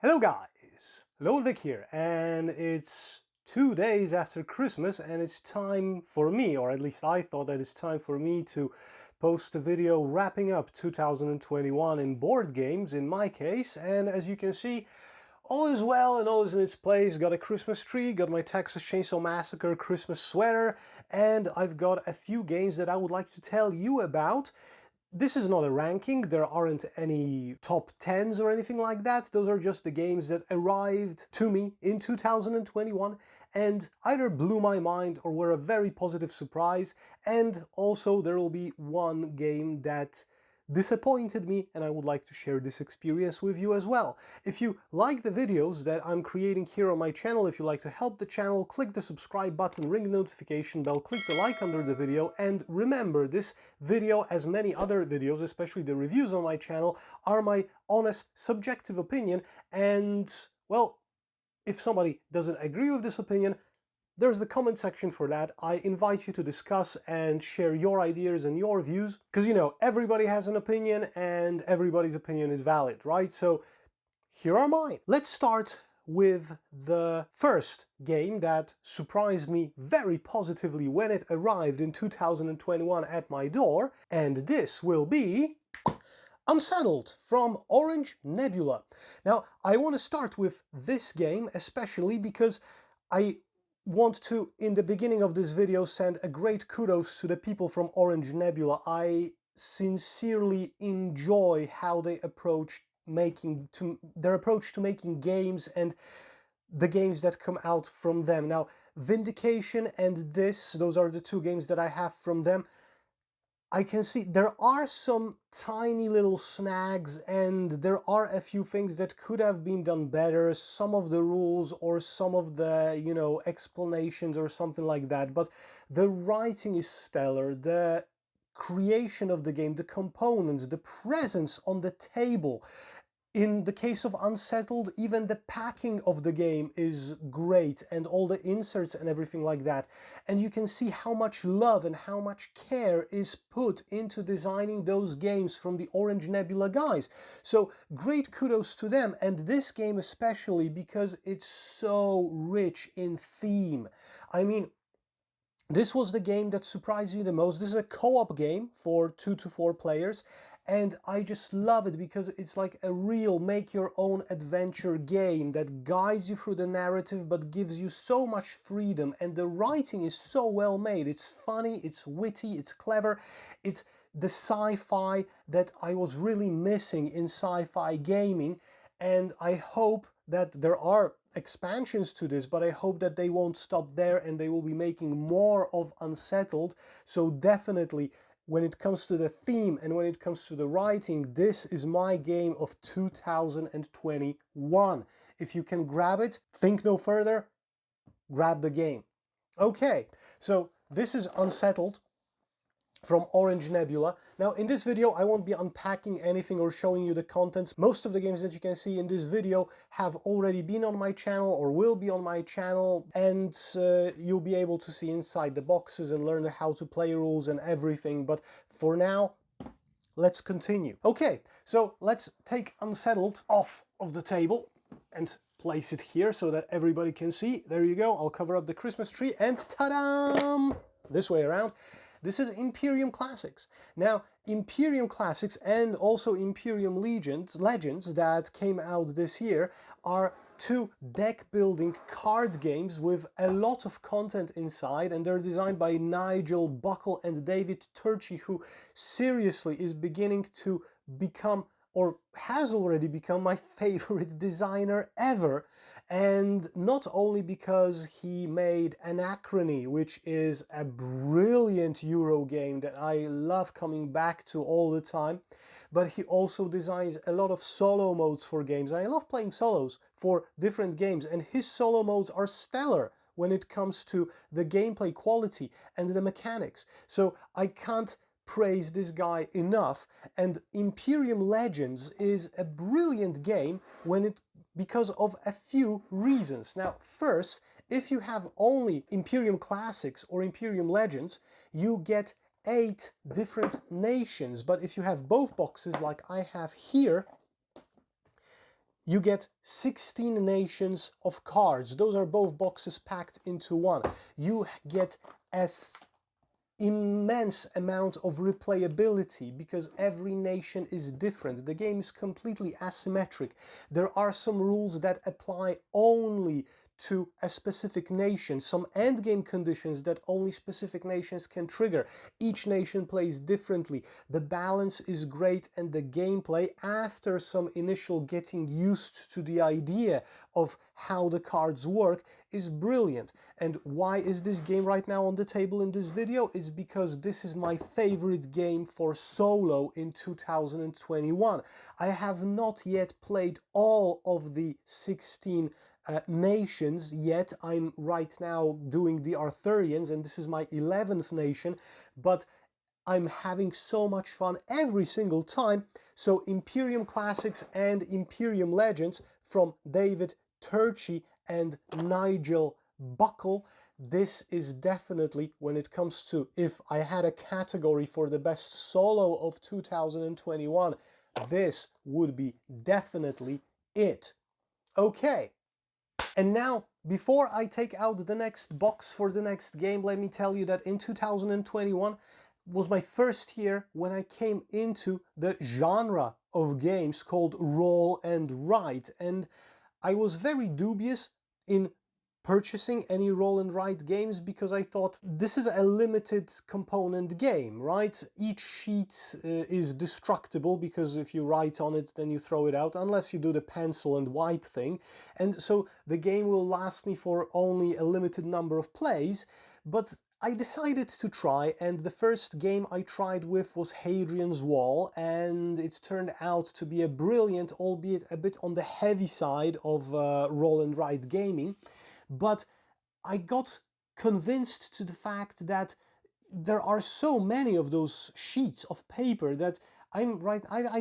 Hello guys, Hello Vic here, and it's 2 days after Christmas and it's time for me, or at least I thought that it's time for me to post a video wrapping up 2021 in board games in my case. And as you can see, all is well and all is in its place. Got a Christmas tree, got my Texas Chainsaw Massacre Christmas sweater, and I've got a few games that I would like to tell you about. This is not a ranking, there aren't any top 10s or anything like that. Those are just the games that arrived to me in 2021 and either blew my mind or were a very positive surprise. And also there will be one game that disappointed me, and I would like to share this experience with you as well. If you like the videos that I'm creating here on my channel, if you like to help the channel, click the subscribe button, ring the notification bell, click the like under the video, and remember, this video, as many other videos, especially the reviews on my channel, are my honest, subjective opinion, and, well, if somebody doesn't agree with this opinion, there's the comment section for that. I invite you to discuss and share your ideas and your views, because, you know, everybody has an opinion and everybody's opinion is valid, right? So here are mine. Let's start with the first game that surprised me very positively when it arrived in 2021 at my door, and this will be Unsettled from Orange Nebula. Now, I want to start with this game especially because I want to, in the beginning of this video, send a great kudos to the people from Orange Nebula. I sincerely enjoy how they their approach to making games and the games that come out from them. Now, Vindication and this, those are the two games that I have from them. I can see there are some tiny little snags and there are a few things that could have been done better, some of the rules or some of the, you know, explanations or something like that, but the writing is stellar, the creation of the game, the components, the presence on the table. In the case of Unsettled, even the packing of the game is great and all the inserts and everything like that. And you can see how much love and how much care is put into designing those games from the Orange Nebula guys. So great kudos to them, and this game especially because it's so rich in theme. I mean, this was the game that surprised me the most. This is a co-op game for 2 to 4 players, and I just love it because it's like a real make-your-own adventure game that guides you through the narrative but gives you so much freedom, and the writing is so well made. It's funny, it's witty, it's clever, it's the sci-fi that I was really missing in sci-fi gaming, and I hope that there are expansions to this, but I hope that they won't stop there and they will be making more of Unsettled. So definitely, when it comes to the theme and when it comes to the writing, this is my game of 2021. If you can grab it, think no further, grab the game. Okay, so this is Unsettled from Orange Nebula. Now, in this video, I won't be unpacking anything or showing you the contents. Most of the games that you can see in this video have already been on my channel or will be on my channel, and you'll be able to see inside the boxes and learn the how to play rules and everything. But for now, let's continue. Okay, so let's take Unsettled off of the table and place it here so that everybody can see. There you go. I'll cover up the Christmas tree and ta-da! This way around. This is Imperium Classics. Now, Imperium Classics and also Imperium Legends that came out this year are two deck-building card games with a lot of content inside, and they're designed by Nigel Buckle and David Turchi, who seriously is beginning to become, or has already become, my favorite designer ever. And not only because he made Anachrony, which is a brilliant Euro game that I love coming back to all the time, but he also designs a lot of solo modes for games. I love playing solos for different games, and his solo modes are stellar when it comes to the gameplay quality and the mechanics. So I can't praise this guy enough, and Imperium Legends is a brilliant game because of a few reasons. Now, first, if you have only Imperium Classics or Imperium Legends, you get 8 different nations, but if you have both boxes like I have here, you get 16 nations of cards. Those are both boxes packed into one. You get as immense amount of replayability because every nation is different. The game is completely asymmetric. There are some rules that apply only to a specific nation, some endgame conditions that only specific nations can trigger. Each nation plays differently. The balance is great, and the gameplay, after some initial getting used to the idea of how the cards work, is brilliant. And why is this game right now on the table in this video? It's because this is my favorite game for solo in 2021. I have not yet played all of the 16 nations yet. I'm right now doing the Arthurians, and this is my 11th nation, but I'm having so much fun every single time. So Imperium Classics and Imperium Legends from David Turchi and Nigel Buckle. This is definitely, when it comes to, if I had a category for the best solo of 2021, this would be definitely it. Okay. And now, before I take out the next box for the next game, let me tell you that in 2021 was my first year when I came into the genre of games called roll and write. And I was very dubious in purchasing any roll and write games because I thought this is a limited component game, right? Each sheet is destructible because if you write on it, then you throw it out, unless you do the pencil and wipe thing. And so the game will last me for only a limited number of plays, but I decided to try, and the first game I tried with was Hadrian's Wall, and it turned out to be a brilliant, albeit a bit on the heavy side of roll and write gaming. But I got convinced to the fact that there are so many of those sheets of paper that I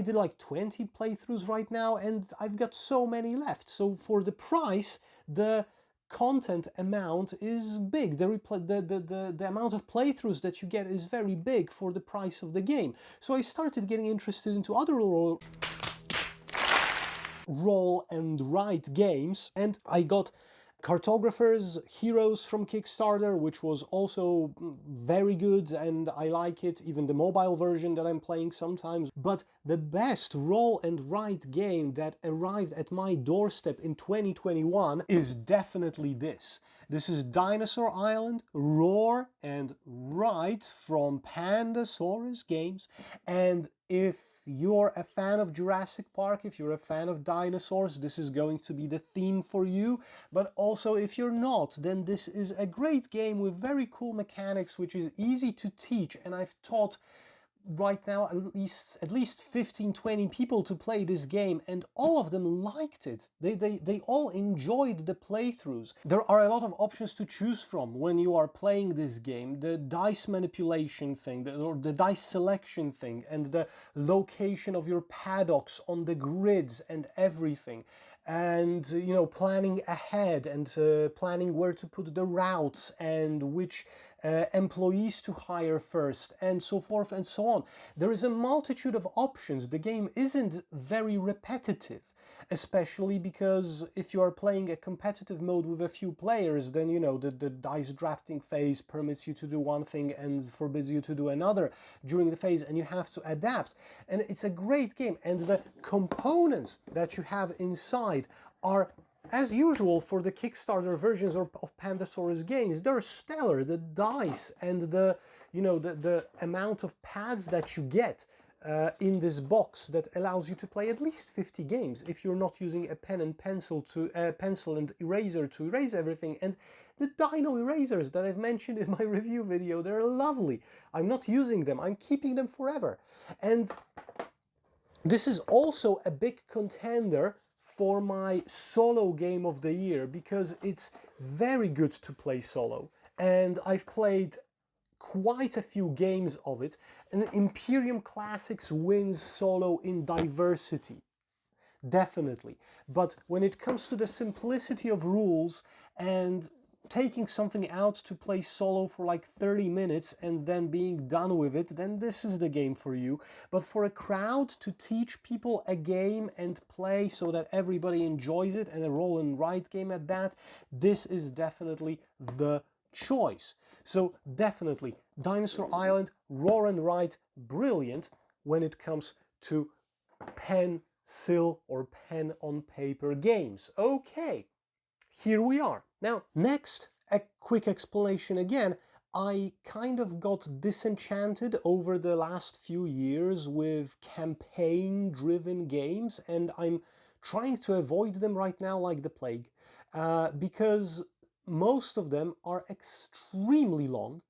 did like 20 playthroughs right now, and I've got so many left. So for the price, the content amount is big. The amount of playthroughs that you get is very big for the price of the game. So I started getting interested into other roll and write games, and I got Cartographer's Heroes from Kickstarter, which was also very good, and I like it, even the mobile version that I'm playing sometimes. But the best roll and write game that arrived at my doorstep in 2021 is definitely this. This is Dinosaur Island Roar and Write from Pandasaurus Games, and if you're a fan of Jurassic Park, if you're a fan of dinosaurs, this is going to be the theme for you. But also, if you're not, then this is a great game with very cool mechanics, which is easy to teach, and I've taught right now at least 15-20 people to play this game, and all of them liked it. They all enjoyed the playthroughs. There are a lot of options to choose from when you are playing this game. The dice manipulation thing, or the dice selection thing, and the location of your paddocks on the grids and everything. And, you know, planning ahead and planning where to put the routes and which employees to hire first, and so forth and so on. There is a multitude of options. The game isn't very repetitive, especially because if you are playing a competitive mode with a few players, then, you know, the dice drafting phase permits you to do one thing and forbids you to do another during the phase, and you have to adapt. And it's a great game, and the components that you have inside are, as usual for the Kickstarter versions of Pandasaurus games, they're stellar. The dice and the amount of pads that you get in this box that allows you to play at least 50 games if you're not using a pen and pencil and eraser to erase everything. And the dino erasers that I've mentioned in my review video, they're lovely. I'm not using them, I'm keeping them forever. And this is also a big contender for my solo game of the year because it's very good to play solo, and I've played quite a few games of it, and Imperium Classics wins solo in diversity, definitely. But when it comes to the simplicity of rules and taking something out to play solo for like 30 minutes and then being done with it, then this is the game for you. But for a crowd, to teach people a game and play so that everybody enjoys it, and a roll and write game at that, this is definitely the choice. So definitely Dinosaur Island, roll and write, brilliant when it comes to pencil or pen on paper games. Okay, here we are. Now, next, a quick explanation again. I kind of got disenchanted over the last few years with campaign-driven games, and I'm trying to avoid them right now like the plague, because most of them are extremely long,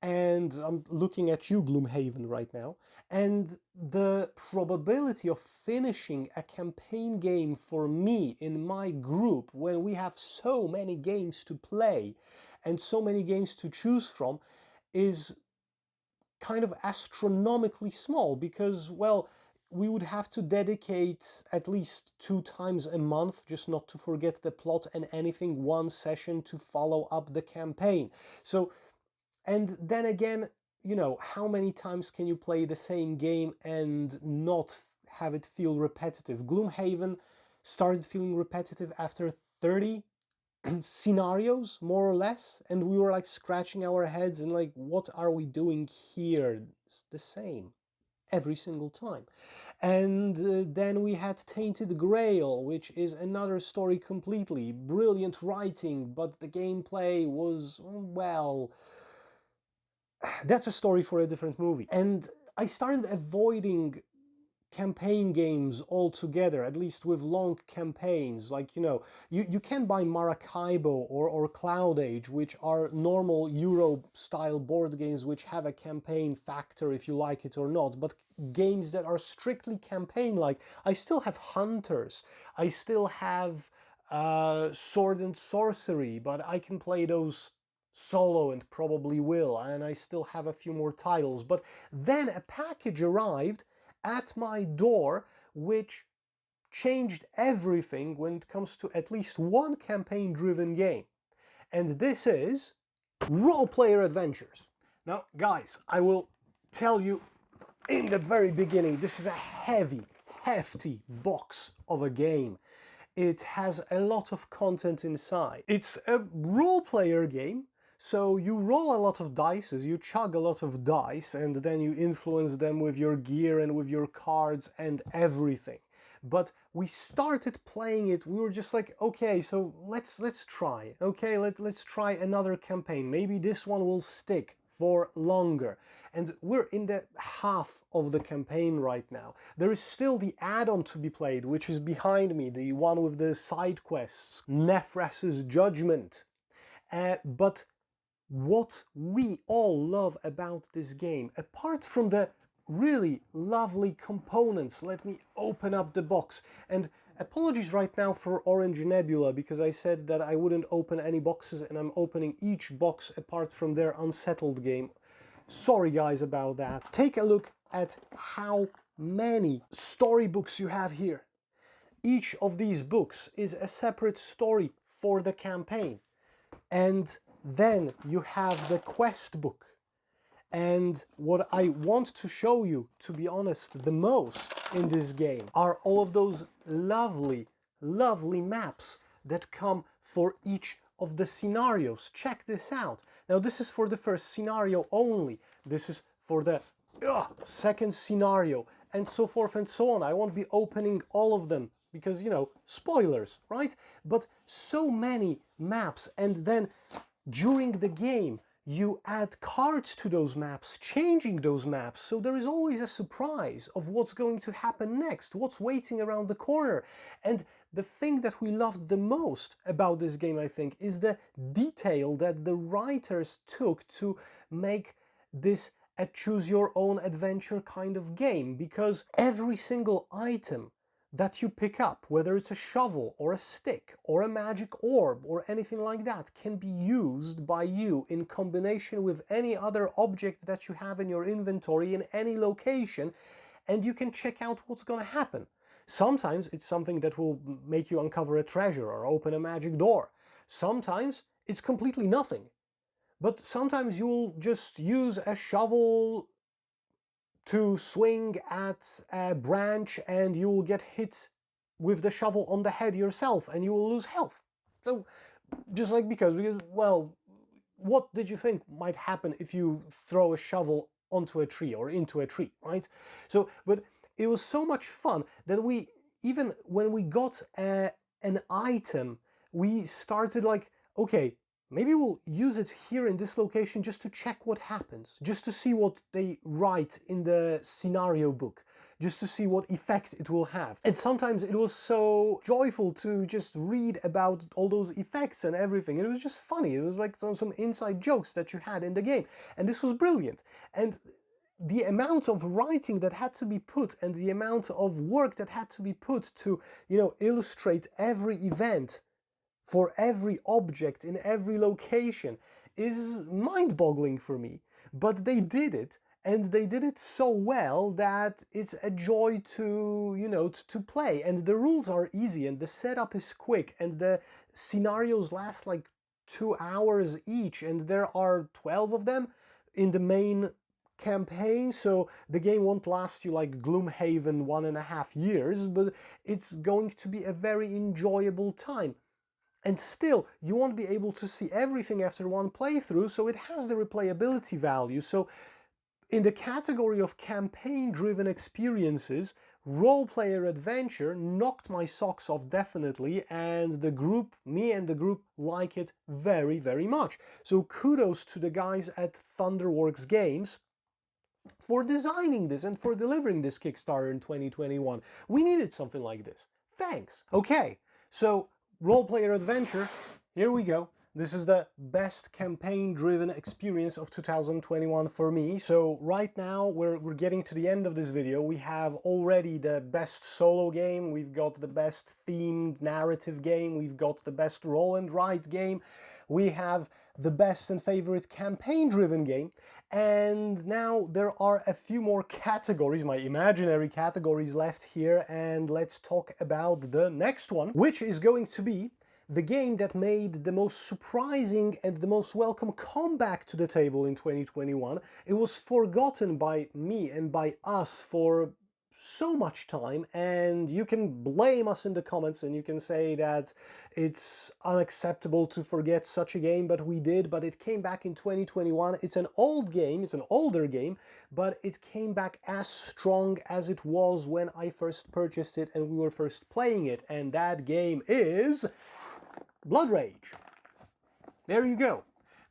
and I'm looking at you, Gloomhaven, right now, and the probability of finishing a campaign game for me in my group, when we have so many games to play and so many games to choose from, is kind of astronomically small, because, well, we would have to dedicate at least 2 times a month, just not to forget the plot and anything, one session to follow up the campaign. So, and then again, you know, how many times can you play the same game and not have it feel repetitive? Gloomhaven started feeling repetitive after 30 scenarios, more or less, and we were like scratching our heads and like, what are we doing here? It's the same every single time. And then we had Tainted Grail, which is another story completely. Brilliant writing, but the gameplay was, well, that's a story for a different movie. And I started avoiding campaign games altogether, at least with long campaigns. Like, you know, you can buy Maracaibo or Cloud Age, which are normal Euro-style board games which have a campaign factor if you like it or not, but games that are strictly campaign-like. I still have Hunters, I still have Sword and Sorcery, but I can play those solo and probably will, and I still have a few more titles. But then a package arrived at my door which changed everything when it comes to at least one campaign-driven game. And this is Role Player Adventures. Now, guys, I will tell you in the very beginning, this is a heavy, hefty box of a game. It has a lot of content inside. It's a role-player game. So you roll a lot of dice, you chug a lot of dice, and then you influence them with your gear and with your cards and everything. But we started playing it, we were just like, okay, so let's try. Okay, let's try another campaign. Maybe this one will stick for longer. And we're in the half of the campaign right now. There is still the add-on to be played, which is behind me, the one with the side quests, Nephras's Judgment. But what we all love about this game, apart from the really lovely components, let me open up the box. And apologies right now for Orange Nebula, because I said that I wouldn't open any boxes, and I'm opening each box apart from their Unsettled game. Sorry guys about that. Take a look at how many storybooks you have here. Each of these books is a separate story for the campaign. And then you have the quest book. And what I want to show you, to be honest, the most in this game are all of those lovely, lovely maps that come for each of the scenarios. Check this out. Now this is for the first scenario only. This is for the second scenario, and so forth and so on. I won't be opening all of them because, you know, spoilers, right? But so many maps, and then during the game, you add cards to those maps, changing those maps, so there is always a surprise of what's going to happen next, what's waiting around the corner. And the thing that we loved the most about this game, I think, is the detail that the writers took to make this a choose-your-own-adventure kind of game, because every single item that you pick up, whether it's a shovel or a stick or a magic orb or anything like that, can be used by you in combination with any other object that you have in your inventory in any location, and you can check out what's going to happen. Sometimes it's something that will make you uncover a treasure or open a magic door. Sometimes it's completely nothing. But sometimes you'll just use a shovel to swing at a branch and you'll get hit with the shovel on the head yourself and you will lose health. So just like because, well, what did you think might happen if you throw a shovel onto a tree or into a tree, right? So, but it was so much fun that we, even when we got an item, we started like, okay, maybe we'll use it here in this location just to check what happens, just to see what they write in the scenario book, just to see what effect it will have. And sometimes it was so joyful to just read about all those effects and everything. It was just funny. It was like some inside jokes that you had in the game. And this was brilliant. And the amount of writing that had to be put and the amount of work that had to be put to, you know, illustrate every event for every object in every location is mind-boggling for me. But they did it, and they did it so well that it's a joy to, you know, to play. And the rules are easy, and the setup is quick, and the scenarios last like 2 hours each, and there are 12 of them in the main campaign, so the game won't last you like Gloomhaven 1.5 years, but it's going to be a very enjoyable time. And still, you won't be able to see everything after one playthrough, so it has the replayability value. So in the category of campaign-driven experiences, role-player adventure knocked my socks off definitely, and the group, me and the group, like it very, very much. So kudos to the guys at Thunderworks Games for designing this and for delivering this Kickstarter in 2021. We needed something like this. Thanks. Okay, so role-player adventure, here we go. This is the best campaign-driven experience of 2021 for me. So right now we're getting to the end of this video. We have already the best solo game, we've got the best themed narrative game, we've got the best roll and write game, we have the best and favorite campaign-driven game, and now there are a few more categories, my imaginary categories left here, and let's talk about the next one, which is going to be the game that made the most surprising and the most welcome comeback to the table in 2021. It was forgotten by me and by us for so much time, and you can blame us in the comments and you can say that it's unacceptable to forget such a game, but we did. But it came back in 2021. It's an old game, it's an older game, but it came back as strong as it was when I first purchased it and we were first playing it, and that game is Blood Rage. There you go.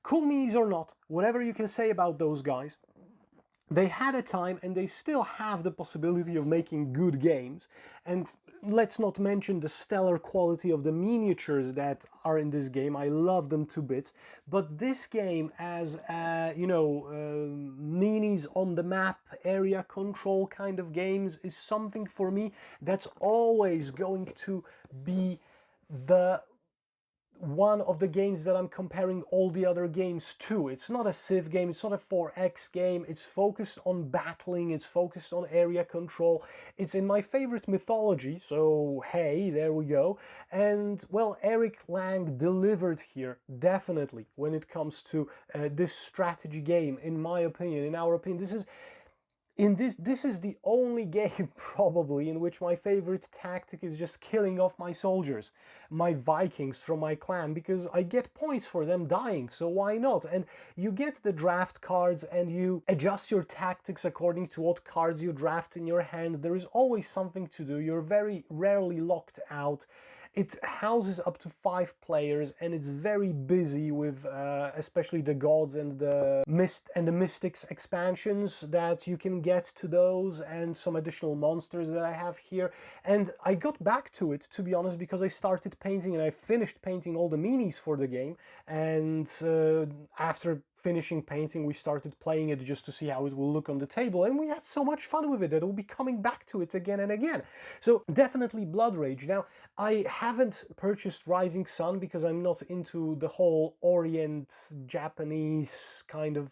Cool minis or not, whatever you can say about those guys, they had a time and they still have the possibility of making good games. And let's not mention the stellar quality of the miniatures that are in this game. I love them to bits. But this game as, you know, minis on the map, area control kind of games is something for me that's always going to be the one of the games that I'm comparing all the other games to. It's not a Civ game, it's not a 4X game, it's focused on battling, it's focused on area control, it's in my favorite mythology, so hey, there we go. And well, Eric Lang delivered here, definitely, when it comes to this strategy game, in my opinion, in our opinion. This is the only game probably in which my favorite tactic is just killing off my soldiers, my Vikings from my clan, because I get points for them dying, so why not? And you get the draft cards and you adjust your tactics according to what cards you draft in your hand. There is always something to do, you're very rarely locked out. It houses up to 5 players and it's very busy with especially the gods and the mystics expansions that you can get to those, and some additional monsters that I have here. And I got back to it, to be honest, because I started painting and I finished painting all the minis for the game, and after finishing painting we started playing it just to see how it will look on the table, and we had so much fun with it that we'll be coming back to it again and again. So definitely Blood Rage. Now, I haven't purchased Rising Sun because I'm not into the whole Orient Japanese kind of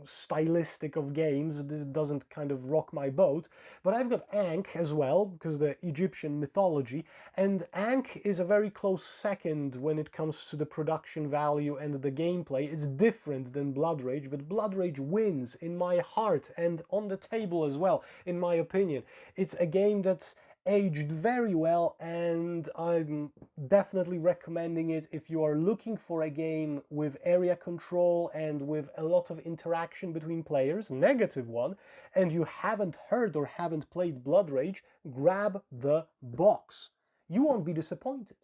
stylistic of games. This doesn't kind of rock my boat. But I've got Ankh as well, because the Egyptian mythology, and Ankh is a very close second when it comes to the production value and the gameplay. It's different than Blood Rage, but Blood Rage wins in my heart and on the table as well, in my opinion. It's a game that's aged very well, and I'm definitely recommending it if you are looking for a game with area control and with a lot of interaction between players, negative one, and you haven't heard or haven't played Blood Rage, grab the box. You won't be disappointed.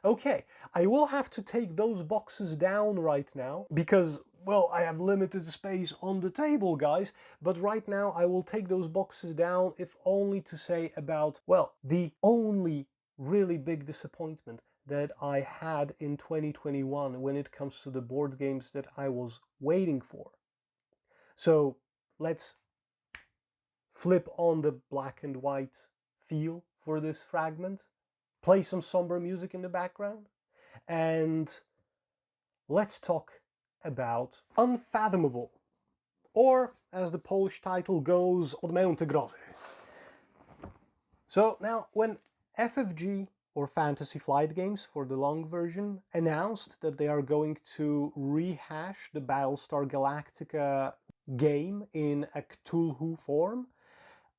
Okay, I will have to take those boxes down right now because, well, I have limited space on the table, guys, but right now I will take those boxes down, if only to say about, well, the only really big disappointment that I had in 2021 when it comes to the board games that I was waiting for. So let's flip on the black and white feel for this fragment, play some somber music in the background, and let's talk about Unfathomable, or as the Polish title goes, Odmęty grozy. So now, when FFG, or Fantasy Flight Games for the long version, announced that they are going to rehash the Battlestar Galactica game in a Cthulhu form,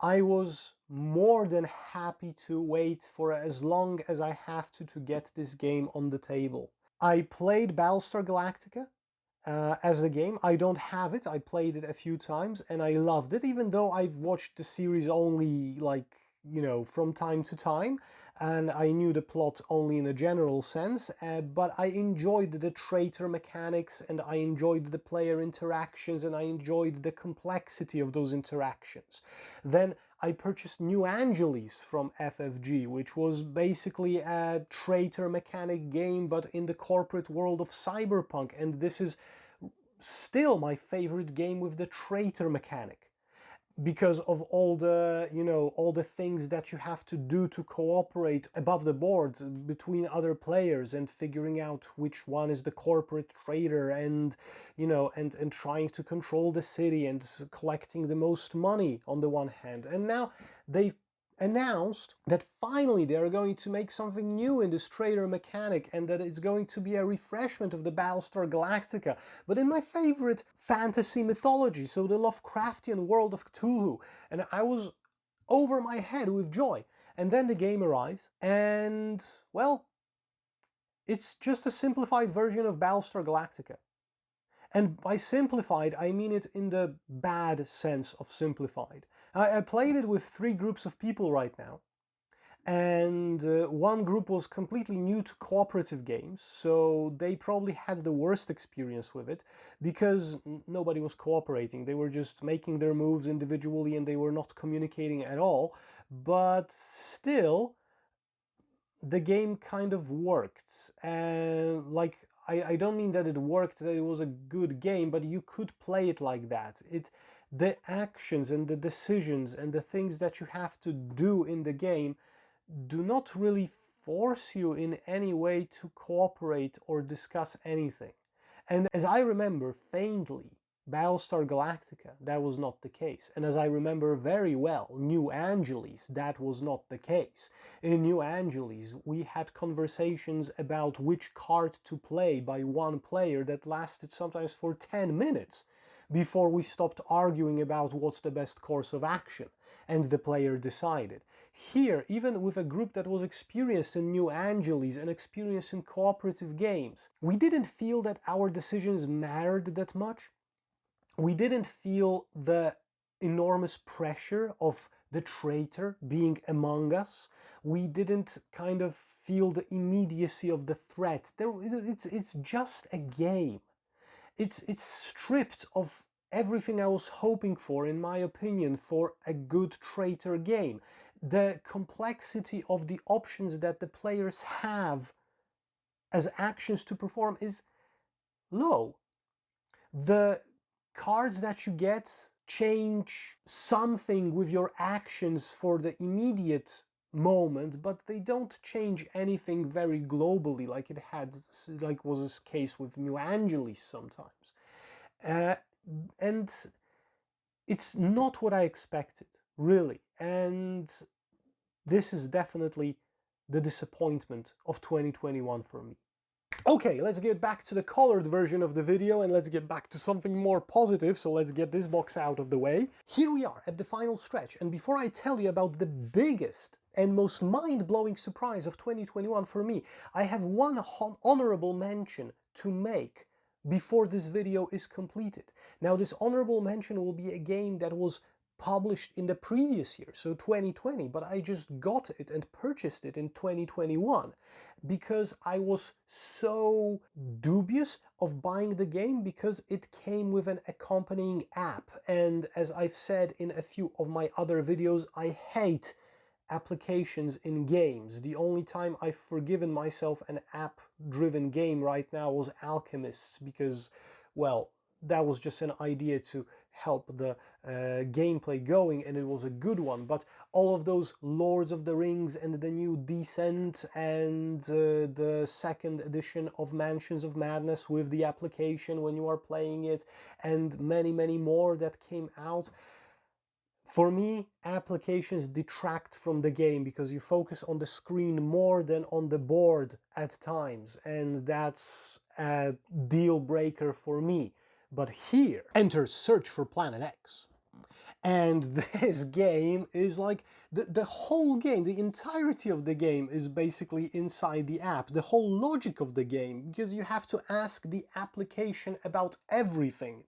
I was more than happy to wait for as long as I have to get this game on the table. I played Battlestar Galactica as the game. I don't have it. I played it a few times and I loved it, even though I've watched the series only, like, you know, from time to time, and I knew the plot only in a general sense, but I enjoyed the traitor mechanics, and I enjoyed the player interactions, and I enjoyed the complexity of those interactions. Then I purchased New Angeles from FFG, which was basically a traitor mechanic game, but in the corporate world of cyberpunk, and this is still my favorite game with the traitor mechanic, because of all the, you know, all the things that you have to do to cooperate above the board between other players, and figuring out which one is the corporate traitor, and, you know, and trying to control the city and collecting the most money on the one hand. And now they've announced that finally they are going to make something new in this traitor mechanic, and that it's going to be a refreshment of the Battlestar Galactica, but in my favorite fantasy mythology, so the Lovecraftian world of Cthulhu. And I was over my head with joy. And then the game arrives, and, well, it's just a simplified version of Battlestar Galactica. And by simplified, I mean it in the bad sense of simplified. I played it with 3 groups of people right now, and one group was completely new to cooperative games, so they probably had the worst experience with it, because nobody was cooperating. They were just making their moves individually, and they were not communicating at all. But still, the game kind of worked, and like, I don't mean that it worked, that it was a good game, but you could play it like that. The actions and the decisions and the things that you have to do in the game do not really force you in any way to cooperate or discuss anything. And as I remember faintly, Battlestar Galactica, that was not the case. And as I remember very well, New Angeles, that was not the case. In New Angeles, we had conversations about which card to play by one player that lasted sometimes for 10 minutes before we stopped arguing about what's the best course of action, and the player decided. Here, even with a group that was experienced in New Angeles and experienced in cooperative games, we didn't feel that our decisions mattered that much. We didn't feel the enormous pressure of the traitor being among us. We didn't kind of feel the immediacy of the threat. It's just a game. It's stripped of everything I was hoping for, in my opinion, for a good traitor game. The complexity of the options that the players have as actions to perform is low. The cards that you get change something with your actions for the immediate moment, but they don't change anything very globally, like it had, like was this case with New Angeles sometimes. and it's not what I expected, really. And this is definitely the disappointment of 2021 for me. Okay, let's get back to the colored version of the video and let's get back to something more positive, so let's get this box out of the way. Here we are at the final stretch, and before I tell you about the biggest and most mind-blowing surprise of 2021 for me, I have one honorable mention to make before this video is completed. Now, this honorable mention will be a game that was published in the previous year, so 2020, but I just got it and purchased it in 2021 because I was so dubious of buying the game because it came with an accompanying app. And as I've said in a few of my other videos, I hate applications in games. The only time I've forgiven myself an app-driven game right now was Alchemists because, well, that was just an idea to help the gameplay going, and it was a good one. But all of those Lords of the Rings and the new Descent and the second edition of Mansions of Madness with the application when you are playing it, and many, many more that came out. For me, applications detract from the game because you focus on the screen more than on the board at times, and that's a deal breaker for me. But here, enter Search for Planet X. And this game is like, the whole game, the entirety of the game is basically inside the app. The whole logic of the game, because you have to ask the application about everything.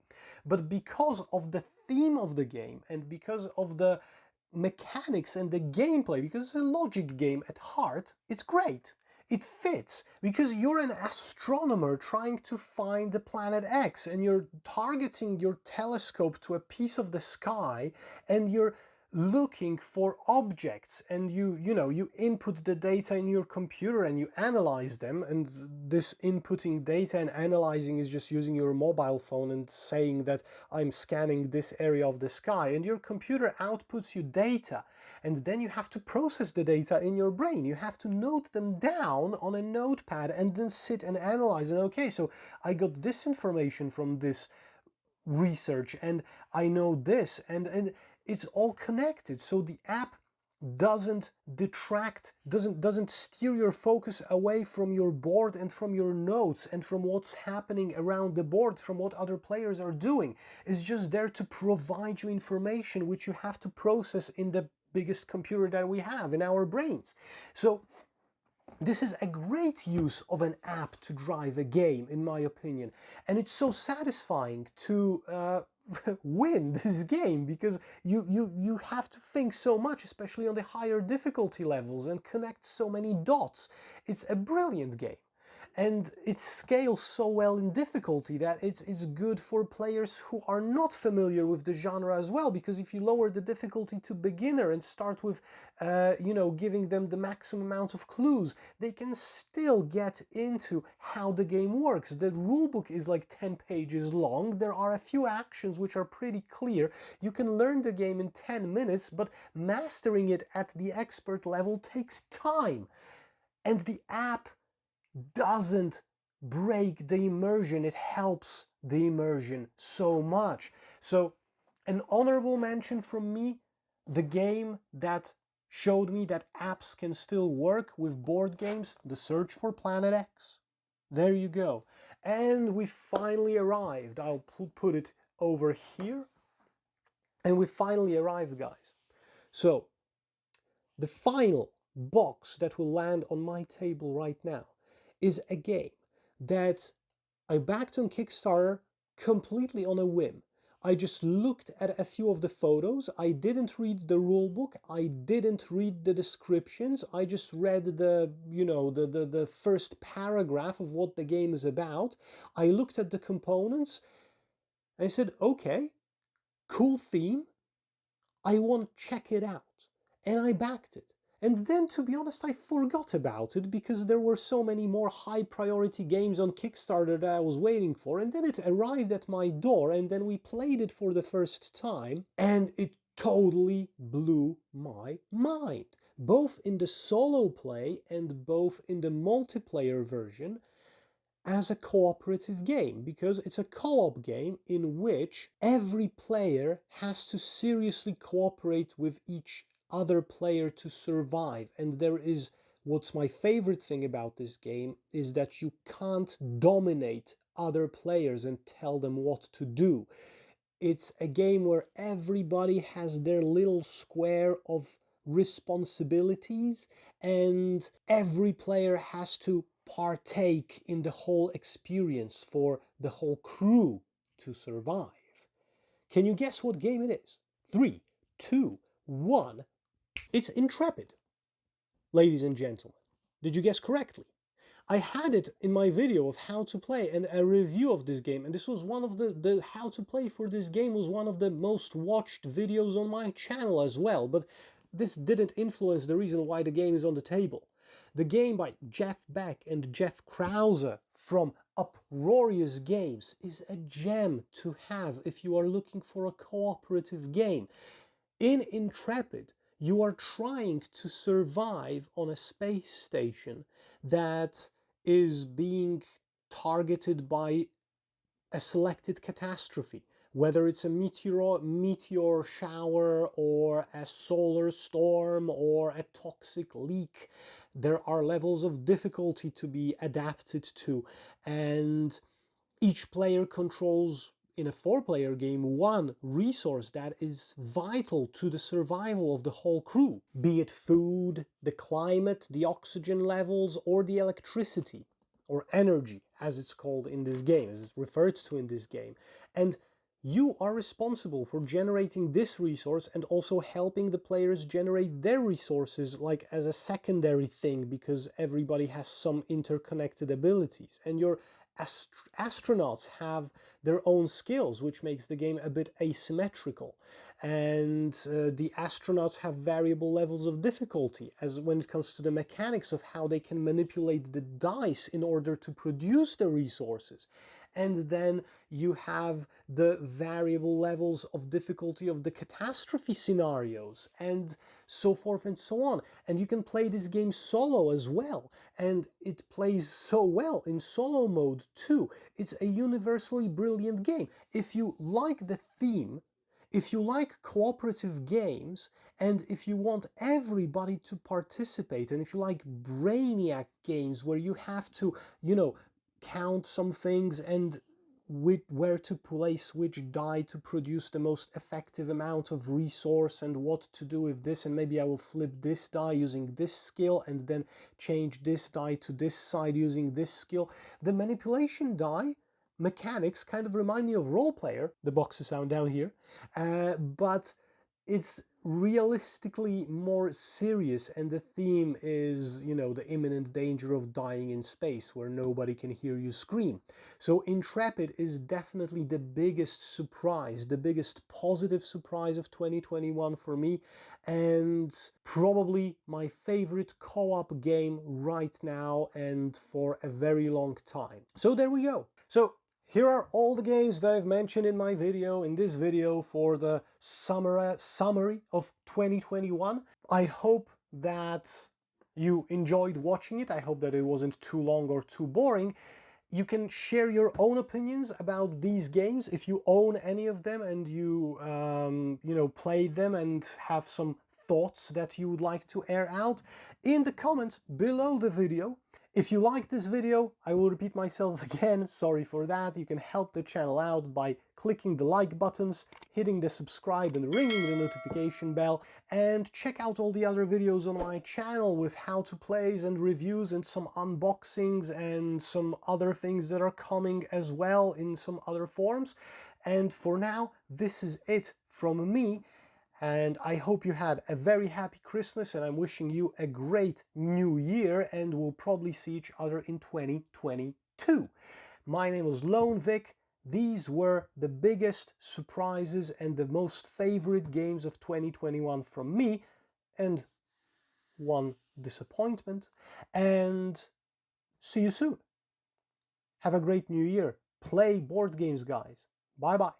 But because of the theme of the game and because of the mechanics and the gameplay, because it's a logic game at heart, it's great. It fits because you're an astronomer trying to find the planet X, and you're targeting your telescope to a piece of the sky, and you're looking for objects, and you input the data in your computer and you analyze them. And this inputting data and analyzing is just using your mobile phone and saying that I'm scanning this area of the sky, and your computer outputs you data, and then you have to process the data in your brain. You have to note them down on a notepad and then sit and analyze. And okay, so I got this information from this research, and I know this, and it's all connected. So the app doesn't detract, doesn't steer your focus away from your board and from your notes and from what's happening around the board, from what other players are doing. It's just there to provide you information which you have to process in the biggest computer that we have, in our brains. So this is a great use of an app to drive a game, in my opinion. And it's so satisfying to win this game because you have to think so much, especially on the higher difficulty levels, and connect so many dots. It's a brilliant game. And it scales so well in difficulty that it's good for players who are not familiar with the genre as well, because if you lower the difficulty to beginner and start with, giving them the maximum amount of clues, they can still get into how the game works. The rulebook is like 10 pages long. There are a few actions which are pretty clear. You can learn the game in 10 minutes, but mastering it at the expert level takes time. And the app doesn't break the immersion, it helps the immersion so much. So an honorable mention from me, the game that showed me that apps can still work with board games, The Search for Planet X. There you go. And we finally arrived. I'll put it over here. And we finally arrived, guys. So the final box that will land on my table right now is a game that I backed on Kickstarter completely on a whim. I just looked at a few of the photos. I didn't read the rulebook. I didn't read the descriptions. I just read the first paragraph of what the game is about. I looked at the components. I said, okay, cool theme. I want to check it out. And I backed it. And then, to be honest, I forgot about it because there were so many more high priority games on Kickstarter that I was waiting for. And then it arrived at my door, and then we played it for the first time, and it totally blew my mind. Both in the solo play and both in the multiplayer version, as a cooperative game, because it's a co-op game in which every player has to seriously cooperate with each other player to survive. And there is, what's my favorite thing about this game is that you can't dominate other players and tell them what to do. It's a game where everybody has their little square of responsibilities, and every player has to partake in the whole experience for the whole crew to survive. Can you guess what game it is? 3, 2, 1. It's Intrepid. Ladies and gentlemen, did you guess correctly? I had it in my video of how to play and a review of this game, and this was one of the how to play for this game was one of the most watched videos on my channel as well, but this didn't influence the reason why the game is on the table. The game by Jeff Beck and Jeff Krause from Uproarious Games is a gem to have if you are looking for a cooperative game. In Intrepid, you are trying to survive on a space station that is being targeted by a selected catastrophe, whether it's a meteor shower or a solar storm or a toxic leak. There are levels of difficulty to be adapted to, and each player controls, in a 4-player game, one resource that is vital to the survival of the whole crew, be it food, the climate, the oxygen levels, or the electricity, or energy, as it's called in this game, as it's referred to in this game. And you are responsible for generating this resource and also helping the players generate their resources, like as a secondary thing, because everybody has some interconnected abilities. And your astronauts have their own skills, which makes the game a bit asymmetrical. And the astronauts have variable levels of difficulty as when it comes to the mechanics of how they can manipulate the dice in order to produce the resources. And then you have the variable levels of difficulty of the catastrophe scenarios and so forth and so on. And you can play this game solo as well. And it plays so well in solo mode too. It's a universally brilliant game. If you like the theme, if you like cooperative games, and if you want everybody to participate, and if you like brainiac games where you have to, count some things and where to place which die to produce the most effective amount of resource, and what to do with this, and maybe I will flip this die using this skill and then change this die to this side using this skill. The manipulation die mechanics kind of remind me of Role Player, the boxes sound down here, but it's realistically more serious, and the theme is, the imminent danger of dying in space where nobody can hear you scream. So Intrepid is definitely the biggest surprise, the biggest positive surprise of 2021 for me, and probably my favorite co-op game right now and for a very long time. So there we go. So here are all the games that I've mentioned in my video, in this video, for the summary of 2021. I hope that you enjoyed watching it. I hope that it wasn't too long or too boring. You can share your own opinions about these games if you own any of them and you, played them and have some thoughts that you would like to air out in the comments below the video. If you like this video, I will repeat myself again, sorry for that. You can help the channel out by clicking the like buttons, hitting the subscribe and ringing the notification bell, and check out all the other videos on my channel with how to plays and reviews and some unboxings and some other things that are coming as well in some other forms. And for now, this is it from me. And I hope you had a very happy Christmas, and I'm wishing you a great new year, and we'll probably see each other in 2022. My name was Lone Vic. These were the biggest surprises and the most favorite games of 2021 from me, and one disappointment. And see you soon. Have a great new year. Play board games, guys. Bye-bye.